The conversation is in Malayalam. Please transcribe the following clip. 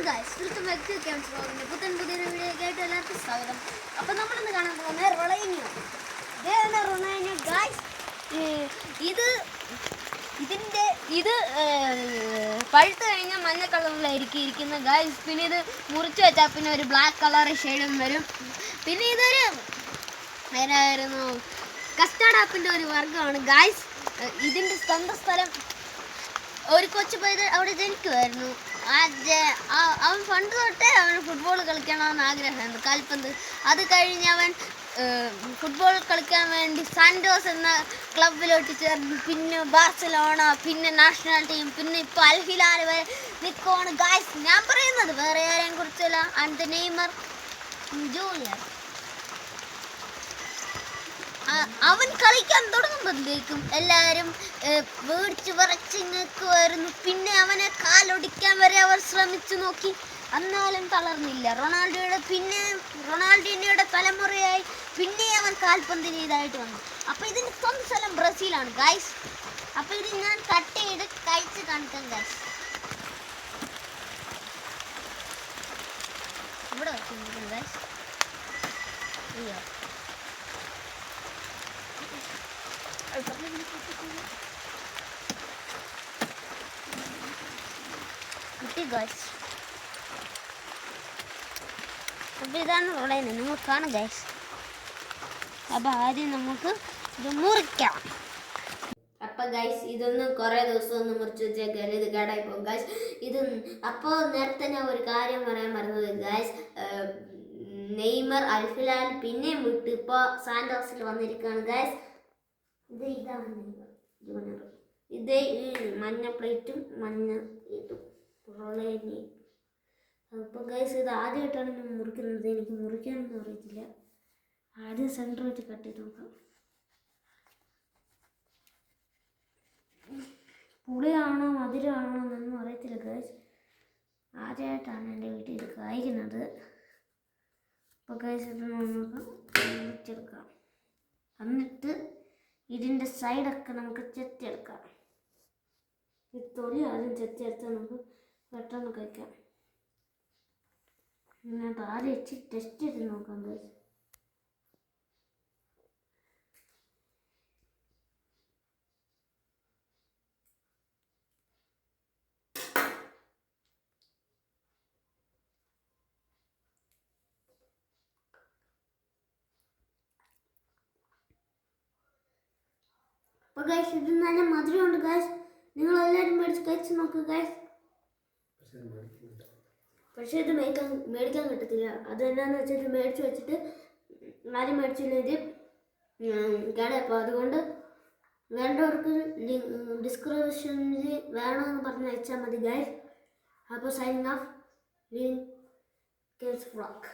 Guys, welcome back to Cams വ്ളോഗിന്റെ പുതിയൊരു വീഡിയോയ്ക്കായിട്ട് എല്ലാവർക്കും സ്വാഗതം. അപ്പോൾ നമ്മളിന്ന് കാണാൻ പോകുന്നത് റൊണാൾഡീനിയോ. ഇതാണ് റൊണാൾഡീനിയോ ഗൈസ്. ഇത് പഴുത്ത് കഴിഞ്ഞാൽ മഞ്ഞ കളറിലായിരിക്കും ഇരിക്കുന്നത് ഗൈസ്. പിന്നെ ഇത് മുറിച്ച് വെച്ചാൽ പിന്നെ ഒരു ബ്ലാക്ക് കളർ ഷെയ്ഡും വരും. പിന്നെ ഇതൊരു ഏതായിരുന്നു കസ്റ്റാർഡ് ആപ്പിൻ്റെ ഒരു വർഗ്ഗമാണ് ഗൈസ്. ഇതിൻ്റെ സ്വന്തം സ്ഥലം ഒരു കൊച്ചു പോയത് അവിടെ ജനിക്കുമായിരുന്നു. അവൻ പണ്ട് തൊട്ടേ അവന് ഫുട്ബോൾ കളിക്കണമെന്ന് ആഗ്രഹമായിരുന്നു, കാൽപന്ത്. അത് കഴിഞ്ഞ് അവൻ ഫുട്ബോൾ കളിക്കാൻ വേണ്ടി സാന്റോസ് എന്ന ക്ലബിലോട്ട് ചേർന്നു. പിന്നെ ബാർസലോണ, പിന്നെ നാഷണൽ ടീം, പിന്നെ ഇപ്പോൾ അൽ ഹിലാൽ വരെ നിൽക്കുവാണ് ഗായ്സ്. ഞാൻ പറയുന്നത് വേറെ ആരെയും കുറിച്ചല്ല, ആൻഡ് നെയ്മർ ജൂനിയർ. അവൻ കളിക്കാൻ തുടങ്ങുമ്പോഴത്തേക്കും എല്ലാവരും വേടിച്ച് വിറച്ച് നിൽക്കുമായിരുന്നു. പിന്നെ അവനെ കാലൊടിക്കാൻ വരെ അവർ ശ്രമിച്ചു നോക്കി, എന്നാലും തളർന്നില്ല. റൊണാൾഡീനിയോയുടെ തലമുറയായി പിന്നെ അവൻ കാൽപന്തിന് ഇതായിട്ട് വന്നു. അപ്പോൾ ഇതിന് സ്വന്തം സ്ഥലം ബ്രസീലാണ് ഗൈസ്. അപ്പോൾ ഇത് ഞാൻ കട്ട് ചെയ്ത് കഴിച്ച് കാണിക്കാം ഗൈസ്. ഇവിടെ വെച്ചിരിക്കും ഗൈസ്. അയ്യോ, ഗൈസ്. അപ്പോൾ ഇതാണ് റൊണാൾഡീനിയോ, നിങ്ങൾ കാണും ഗൈസ്. അപ്പോൾ ആദ്യം നമുക്ക് ഇത് മുറിക്കാം. അപ്പോൾ ഗൈസ്, ഇതൊന്ന് കുറേ ദിവസം ഒന്ന് മുറിച്ച് വെച്ചേക്കാൻ ഇത് കേടായി പോകും ഗൈസ്. ഇത് അപ്പോൾ നേരത്തെ ഞാൻ ഒരു കാര്യം പറയാൻ മറന്നത് ഗൈസ്. നെയ്മർ അൽ ഹിലാൽ പിന്നെയും വിട്ട് ഇപ്പോൾ സാന്റോസിൽ വന്നിരിക്കുകയാണ് ഗൈസ്. ഇതാണ് നെയ്മർ ജൂനിയർ. ഇതേ ഈ മഞ്ഞ പ്ലേറ്റും മഞ്ഞ ഇതും റൊണാൾഡീനിയോ. അപ്പോൾ ഗൈസ്, ഇത് ആദ്യമായിട്ടാണ് ഞാൻ മുറിക്കുന്നത്. എനിക്ക് മുറിക്കാനൊന്നും അറിയത്തില്ല. ആദ്യം സെൻറ്റർ വെച്ച് കട്ട് ചെയ്ത് നോക്കാം. പുളിയാണോ മധുരമാണോ എന്നൊന്നും അറിയത്തില്ല ഗൈസ്. ആദ്യമായിട്ടാണ് എൻ്റെ വീട്ടിൽ ഇത് കായ്ക്കുന്നത്. അപ്പോൾ ഗൈസ്, ഇത് നമുക്ക് മുറിച്ചെടുക്കാം. എന്നിട്ട് ഇതിൻ്റെ സൈഡൊക്കെ നമുക്ക് ചെത്തിയെടുക്കാം. ഈ തൊലി ആദ്യം ചെത്തിയെടുത്ത് നമുക്ക് പെട്ടെന്ന് കഴിക്കാം. ഞാൻ ആദ്യം വെച്ച് ടെസ്റ്റ് ചെയ്ത് നോക്കാം ഗൈസ്. അപ്പോൾ ഗൈസ്, ഇത് നല്ല മധുരമുണ്ട് ഗൈസ്. നിങ്ങളെല്ലാവരും മേടിച്ച് കഴിച്ച് നോക്കുക ഗൈസ്. പക്ഷേ ഇത് മേടിക്കാൻ കിട്ടത്തില്ല. അത് എന്നാന്ന് വെച്ചാൽ ഇത് മേടിച്ച് വെച്ചിട്ട് ആരും മേടിച്ചില്ലെങ്കിൽ കേടാ. അപ്പോൾ അതുകൊണ്ട് വേണ്ടവർക്ക് ഡിസ്ക്രിപ്ഷനിൽ വേണമെന്ന് പറഞ്ഞ് അയച്ചാൽ മതി ഗൈസ്. അപ്പോൾ സൈനിങ് ഓഫ്, ക്യാംസ് വ്ളോഗ്.